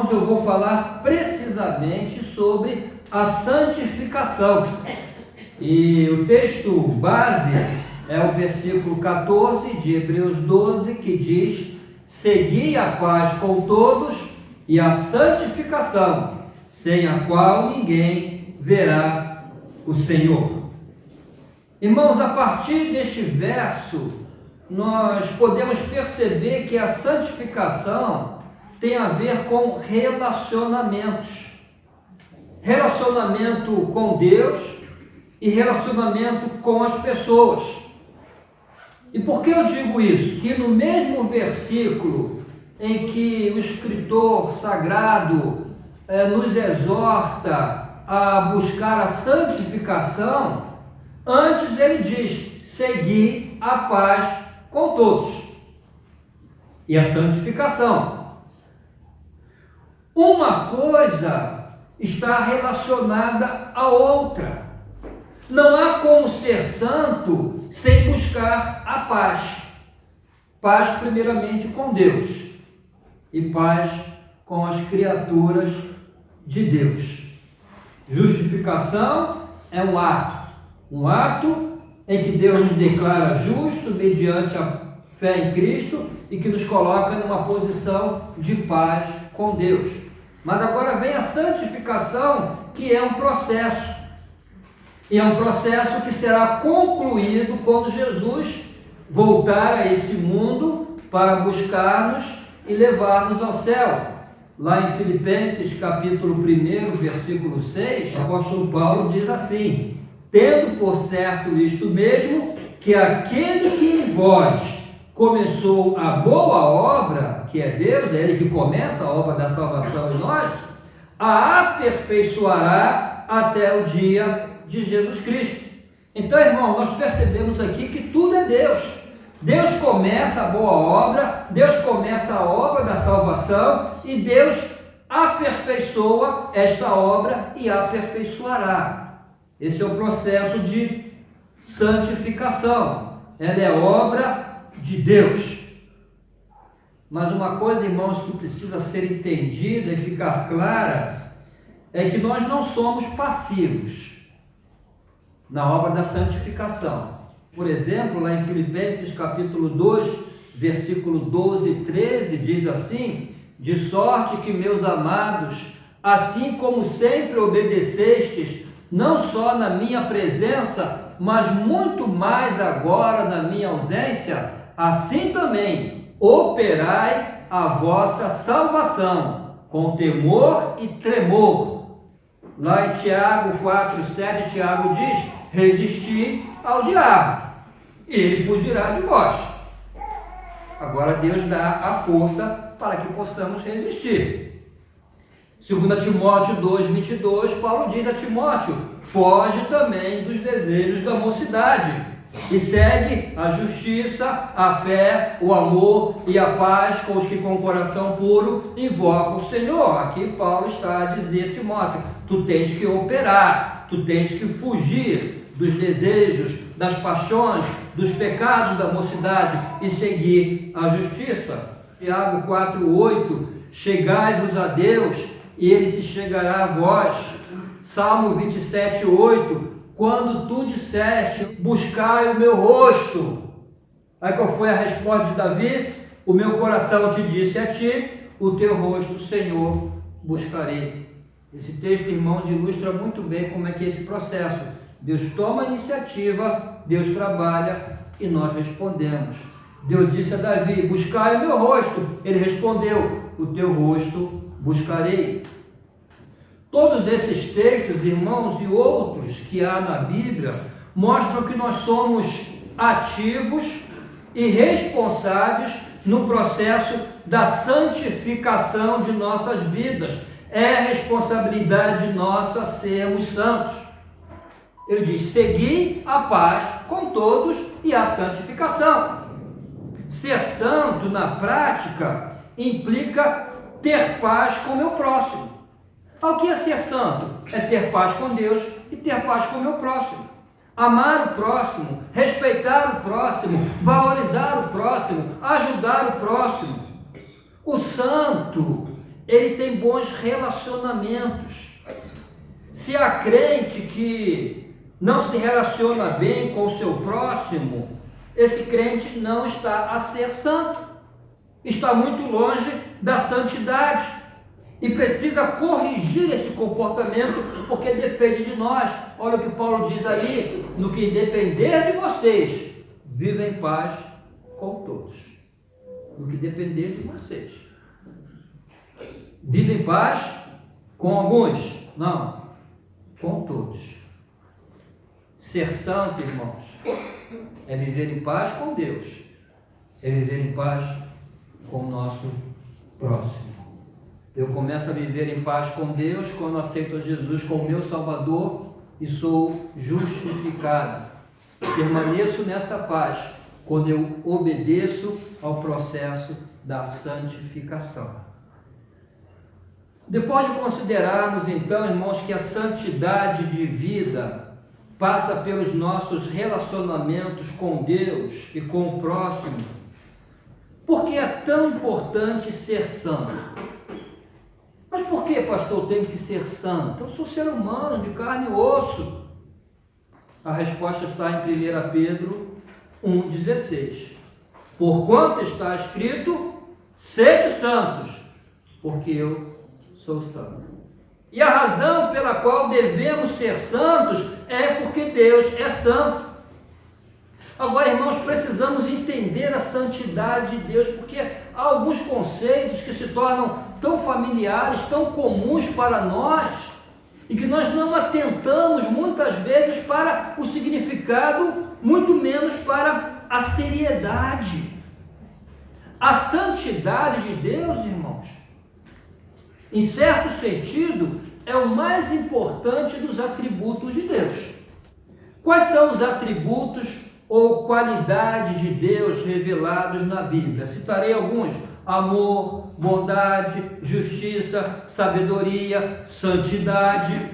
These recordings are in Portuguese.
irmãos, eu vou falar precisamente sobre a santificação. E o texto base é o versículo 14 de Hebreus 12, que diz: segui a paz com todos e a santificação, sem a qual ninguém verá o Senhor. Irmãos, a partir deste verso, nós podemos perceber que a santificação tem a ver com relacionamentos. Relacionamento com Deus e relacionamento com as pessoas. E por que eu digo isso? Que no mesmo versículo em que o escritor sagrado nos exorta a buscar a santificação, antes ele diz: segui a paz com todos. E a santificação. Uma coisa está relacionada à outra. Não há como ser santo sem buscar a paz. Paz primeiramente com Deus e paz com as criaturas de Deus. Justificação é um ato em que Deus nos declara justo mediante a fé em Cristo e que nos coloca numa posição de paz com Deus. Mas agora vem a santificação, que é um processo. E é um processo que será concluído quando Jesus voltar a esse mundo para buscar-nos e levar-nos ao céu. Lá em Filipenses, capítulo 1, versículo 6, o apóstolo Paulo diz assim: tendo por certo isto mesmo, que aquele que em vós começou a boa obra, que é Deus, é Ele que começa a obra da salvação em nós, a aperfeiçoará até o dia de Jesus Cristo. Então, irmão, nós percebemos aqui que tudo é Deus. Deus começa a boa obra, Deus começa a obra da salvação e Deus aperfeiçoa esta obra e aperfeiçoará. Esse é o processo de santificação. Ela é obra de Deus. Mas uma coisa, irmãos, que precisa ser entendida e ficar clara é que nós não somos passivos na obra da santificação. Por exemplo, lá em Filipenses capítulo 2, versículo 12 e 13, diz assim: de sorte que, meus amados, assim como sempre obedecestes, não só na minha presença, mas muito mais agora na minha ausência, assim também operai a vossa salvação com temor e tremor. Lá em Tiago 4,7, Tiago diz: resisti ao diabo, ele fugirá de vós. Agora Deus dá a força para que possamos resistir. 2 Timóteo 2,22, Paulo diz a Timóteo: foge também dos desejos da mocidade e segue a justiça, a fé, o amor e a paz com os que com o coração puro invocam o Senhor. Aqui Paulo está a dizer: Timóteo, tu tens que operar, tu tens que fugir dos desejos, das paixões, dos pecados da mocidade e seguir a justiça. Tiago 4,8, chegai-vos a Deus e Ele se chegará a vós. Salmo 27,8, quando tu disseste: buscai o meu rosto. Aí qual foi a resposta de Davi? O meu coração te disse a ti, o teu rosto, Senhor, buscarei. Esse texto, irmãos, ilustra muito bem como é que é esse processo. Deus toma a iniciativa, Deus trabalha e nós respondemos. Deus disse a Davi: buscai o meu rosto. Ele respondeu: o teu rosto buscarei. Todos esses textos, irmãos, e outros que há na Bíblia, mostram que nós somos ativos e responsáveis no processo da santificação de nossas vidas. É responsabilidade nossa sermos santos. Ele diz: segui a paz com todos e a santificação. Ser santo na prática implica ter paz com o meu próximo. O que é ser santo? É ter paz com Deus e ter paz com o meu próximo. Amar o próximo, respeitar o próximo, valorizar o próximo, ajudar o próximo. O santo, ele tem bons relacionamentos. Se há crente que não se relaciona bem com o seu próximo, esse crente não está a ser santo, está muito longe da santidade e precisa corrigir esse comportamento, porque depende de nós. Olha o que Paulo diz ali: no que depender de vocês, viva em paz com todos. No que depender de vocês, viva em paz com alguns, não, com todos. Ser santo, irmãos, é viver em paz com Deus, é viver em paz com o nosso próximo. Eu começo a viver em paz com Deus quando aceito Jesus como meu Salvador e sou justificado. Permaneço nessa paz quando eu obedeço ao processo da santificação. Depois de considerarmos então, irmãos, que a santidade de vida passa pelos nossos relacionamentos com Deus e com o próximo, por que é tão importante ser santo? Mas por que, pastor, eu tenho que ser santo? Eu sou ser humano, de carne e osso. A resposta está em 1 Pedro 1,16. Porquanto está escrito: sede santos, porque eu sou santo. E a razão pela qual devemos ser santos é porque Deus é santo. Agora, irmãos, precisamos entender a santidade de Deus, porque há alguns conceitos que se tornam tão familiares, tão comuns para nós, e que nós não atentamos muitas vezes para o significado, muito menos para a seriedade. A santidade de Deus, irmãos, em certo sentido, é o mais importante dos atributos de Deus. Quais são os atributos ou qualidades de Deus revelados na Bíblia? Citarei alguns: amor, bondade, justiça, sabedoria, santidade.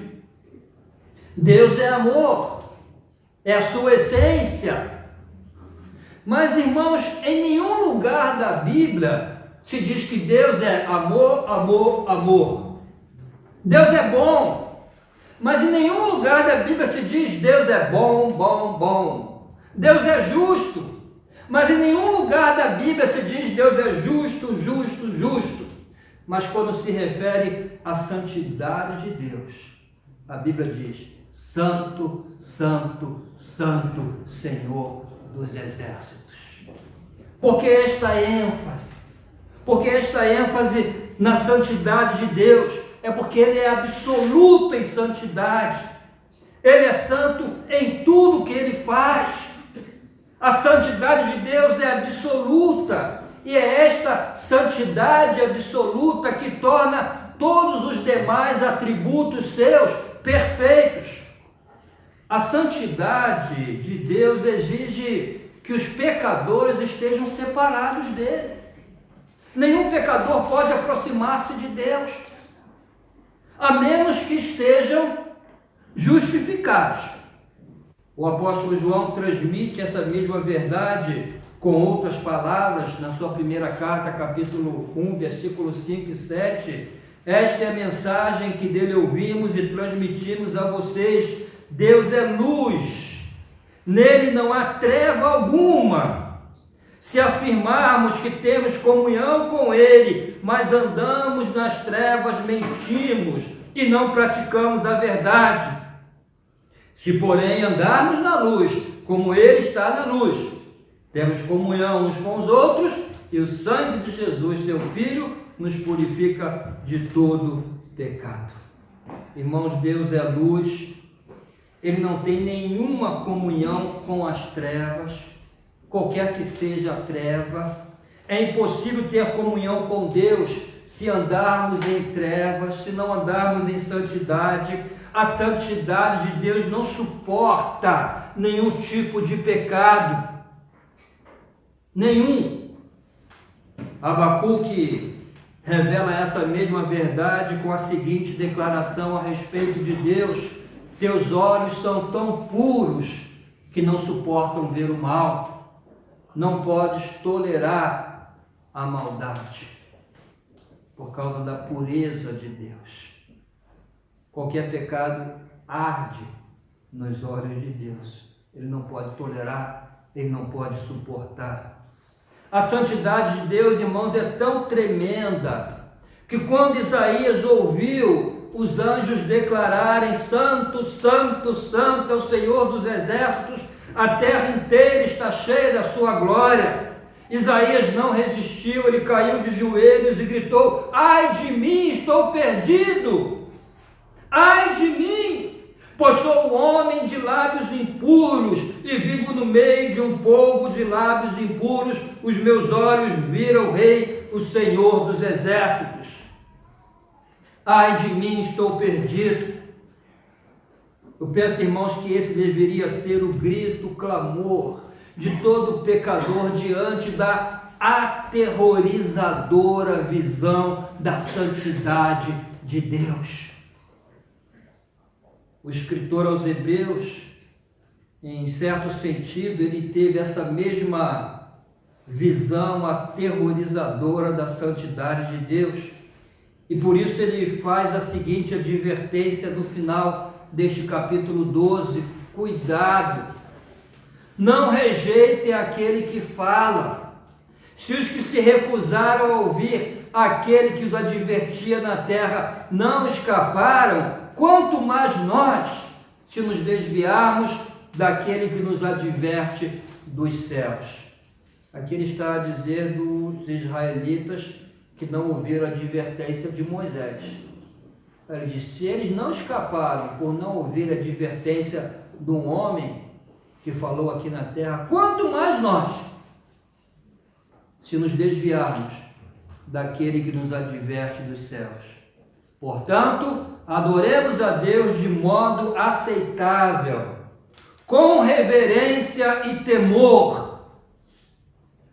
Deus é amor, é a sua essência. Mas, irmãos, em nenhum lugar da Bíblia se diz que Deus é amor, amor, amor. Deus é bom, mas em nenhum lugar da Bíblia se diz Deus é bom, bom, bom. Deus é justo, mas em nenhum lugar da Bíblia se diz Deus é justo, justo, justo. Mas quando se refere à santidade de Deus, a Bíblia diz: santo, santo, santo, Senhor dos exércitos. Por que esta ênfase? Porque esta ênfase na santidade de Deus é porque Ele é absoluto em santidade. Ele é santo em tudo que Ele faz. A santidade de Deus é absoluta, e é esta santidade absoluta que torna todos os demais atributos seus perfeitos. A santidade de Deus exige que os pecadores estejam separados dele. Nenhum pecador pode aproximar-se de Deus, a menos que estejam justificados. O apóstolo João transmite essa mesma verdade com outras palavras na sua primeira carta, capítulo 1, versículos 5 e 7. Esta é a mensagem que dele ouvimos e transmitimos a vocês: Deus é luz, nele não há treva alguma. Se afirmarmos que temos comunhão com Ele, mas andamos nas trevas, mentimos e não praticamos a verdade. Se, porém, andarmos na luz, como Ele está na luz, temos comunhão uns com os outros, e o sangue de Jesus, seu Filho, nos purifica de todo pecado. Irmãos, Deus é luz, Ele não tem nenhuma comunhão com as trevas, qualquer que seja a treva. É impossível ter comunhão com Deus se andarmos em trevas, se não andarmos em santidade. A santidade de Deus não suporta nenhum tipo de pecado, nenhum. Abacuque revela essa mesma verdade com a seguinte declaração a respeito de Deus: teus olhos são tão puros que não suportam ver o mal, não podes tolerar a maldade. por causa da pureza de Deus. Qualquer pecado arde nos olhos de Deus. Ele não pode tolerar, ele não pode suportar. A santidade de Deus, irmãos, é tão tremenda que quando Isaías ouviu os anjos declararem: Santo, Santo, Santo é o Senhor dos exércitos, a terra inteira está cheia da sua glória, Isaías não resistiu, ele caiu de joelhos e gritou: ai de mim, estou perdido! Ai de mim, pois sou homem de lábios impuros e vivo no meio de um povo de lábios impuros. Os meus olhos viram o Rei, o Senhor dos exércitos. Ai de mim, estou perdido. Eu penso, irmãos, que esse deveria ser o grito, o clamor de todo pecador diante da aterrorizadora visão da santidade de Deus. O escritor aos Hebreus, em certo sentido, ele teve essa mesma visão aterrorizadora da santidade de Deus, e por isso ele faz a seguinte advertência no final deste capítulo 12: cuidado, não rejeitem aquele que fala. Se os que se recusaram a ouvir aquele que os advertia na terra não escaparam, quanto mais nós, se nos desviarmos daquele que nos adverte dos céus. Aqui ele está a dizer dos israelitas que não ouviram a advertência de Moisés. Ele diz: se eles não escaparam por não ouvir a advertência de um homem que falou aqui na terra, quanto mais nós, se nos desviarmos daquele que nos adverte dos céus. Portanto, adoremos a Deus de modo aceitável, com reverência e temor,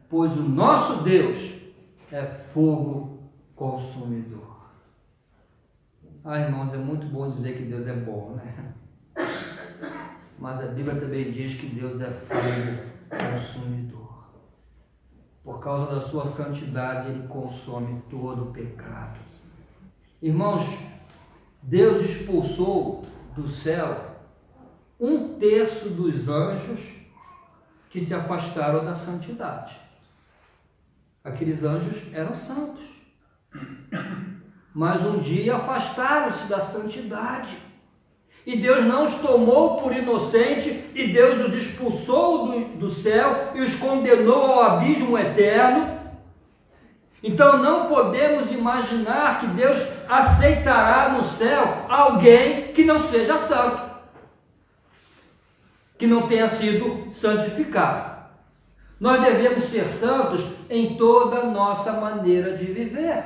pois o nosso Deus é fogo consumidor. Irmãos, é muito bom dizer que Deus é bom, né? Mas a Bíblia também diz que Deus é fogo consumidor. Por causa da sua santidade, Ele consome todo o pecado. Irmãos, Deus expulsou do céu 1/3 dos anjos que se afastaram da santidade. Aqueles anjos eram santos, mas um dia afastaram-se da santidade, e Deus não os tomou por inocente, e Deus os expulsou do céu e os condenou ao abismo eterno. Então não podemos imaginar que Deus aceitará no céu alguém que não seja santo, que não tenha sido santificado. Nós devemos ser santos em toda a nossa maneira de viver.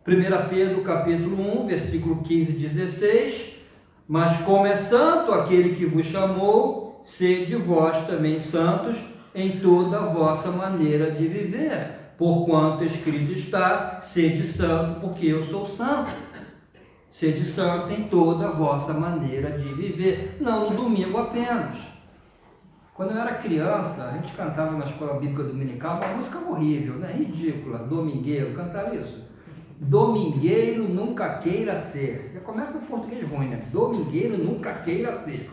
1 Pedro capítulo 1, versículo 15 e 16: mas como é santo aquele que vos chamou, sede vós também santos em toda a vossa maneira de viver, porquanto escrito está: sede santo, porque eu sou santo. Sede santo em toda a vossa maneira de viver, não no domingo apenas. Quando eu era criança, a gente cantava na escola bíblica dominical uma música horrível, né? Ridícula, domingueiro, cantaram isso. Domingueiro nunca queira ser. Já começa o português ruim, né? Domingueiro nunca queira ser.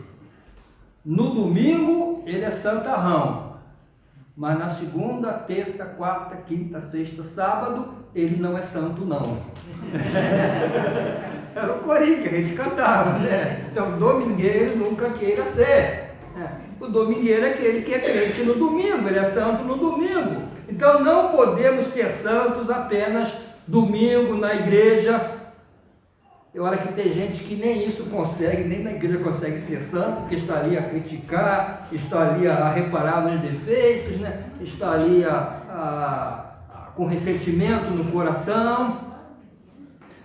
No domingo ele é santarrão, mas na segunda, terça, quarta, quinta, sexta, sábado ele não é santo não. Era o corinho que a gente cantava, né? Então, domingueiro nunca queira ser. O domingueiro é aquele que é crente no domingo, ele é santo no domingo. Então não podemos ser santos apenas domingo na igreja. Olha que tem gente que nem isso consegue, nem na igreja consegue ser santo, porque está ali a criticar, está ali a reparar nos defeitos, né? Está ali com ressentimento no coração.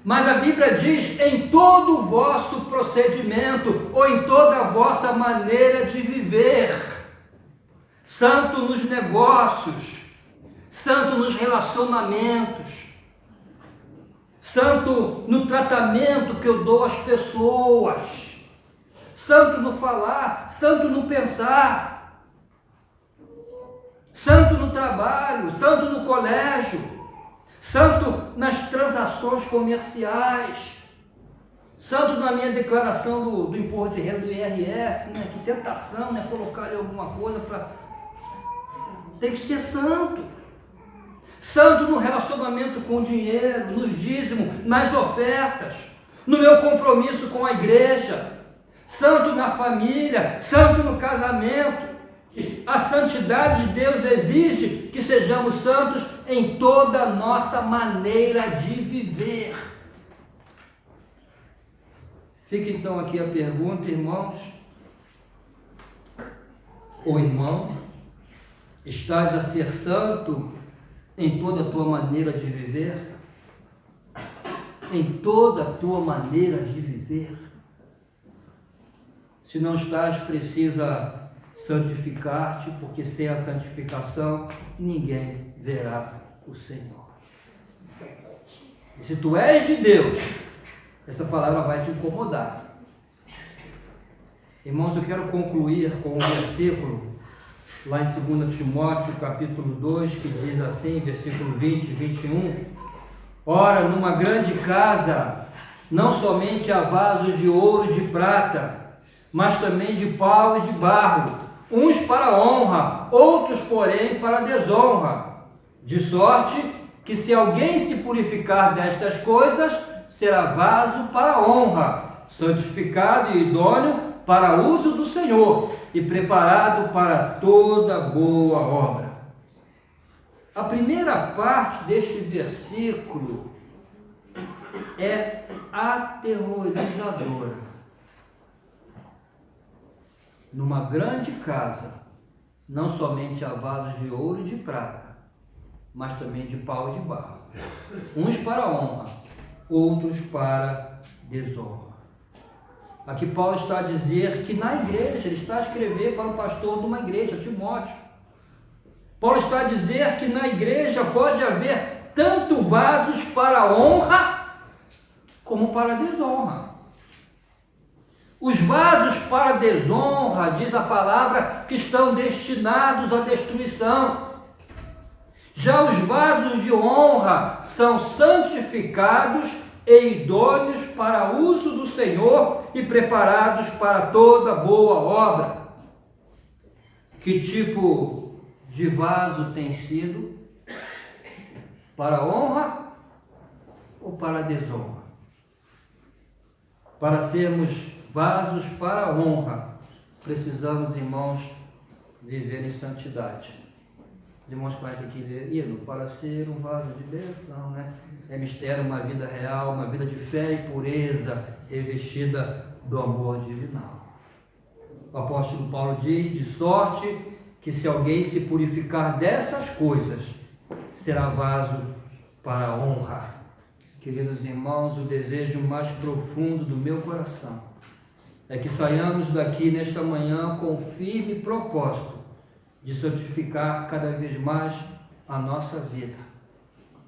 Mas a Bíblia diz: em todo o vosso procedimento, ou em toda a vossa maneira de viver, santo nos negócios, santo nos relacionamentos, santo no tratamento que eu dou às pessoas, santo no falar, santo no pensar, santo no trabalho, santo no colégio, santo nas transações comerciais. Santo na minha declaração do imposto de renda do IRS, né? Que tentação, né? Colocar ali alguma coisa para... Tem que ser santo. Santo no relacionamento com o dinheiro, nos dízimos, nas ofertas, no meu compromisso com a igreja. Santo na família, santo no casamento. A santidade de Deus exige que sejamos santos em toda a nossa maneira de viver. Fica então aqui a pergunta, irmãos. Ô irmão, estás a ser santo em toda a tua maneira de viver? Em toda a tua maneira de viver? Se não estás, precisa santificar-te, porque sem a santificação ninguém verá o Senhor. E se tu és de Deus, essa palavra vai te incomodar. Irmãos, eu quero concluir com um versículo lá em 2 Timóteo capítulo 2, que diz assim, versículo 20 e 21: ora, numa grande casa, não somente há vasos de ouro e de prata, mas também de pau e de barro, uns para honra, outros, porém, para desonra. De sorte que, se alguém se purificar destas coisas, será vaso para honra, santificado e idôneo para uso do Senhor e preparado para toda boa obra. A primeira parte deste versículo é aterrorizadora. Numa grande casa, não somente há vasos de ouro e de prata, mas também de pau e de barro, uns para honra, outros para desonra. Aqui Paulo está a dizer que na igreja, ele está a escrever para o pastor de uma igreja, Timóteo. Paulo está a dizer que na igreja pode haver tanto vasos para honra como para desonra. Os vasos para desonra, diz a palavra, que estão destinados à destruição. Já os vasos de honra são santificados e idôneos para uso do Senhor e preparados para toda boa obra. Que tipo de vaso tem sido? Para honra ou para desonra? Para sermos vasos para honra, precisamos, irmãos, viver em santidade. Os irmãos conhecem aqui hino, para ser um vaso de bênção, né? É mistério, uma vida real, uma vida de fé e pureza, revestida do amor divinal. O apóstolo Paulo diz, de sorte que, se alguém se purificar dessas coisas, será vaso para honra. Queridos irmãos, o desejo mais profundo do meu coração é que saiamos daqui nesta manhã com o firme propósito de santificar cada vez mais a nossa vida,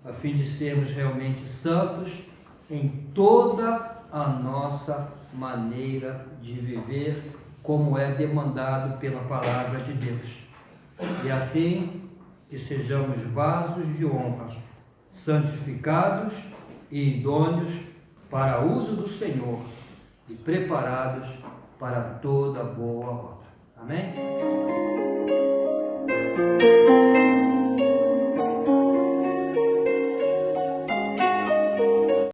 a fim de sermos realmente santos em toda a nossa maneira de viver, como é demandado pela palavra de Deus. E assim que sejamos vasos de honra, santificados e idôneos para uso do Senhor e preparados para toda boa obra. Amém?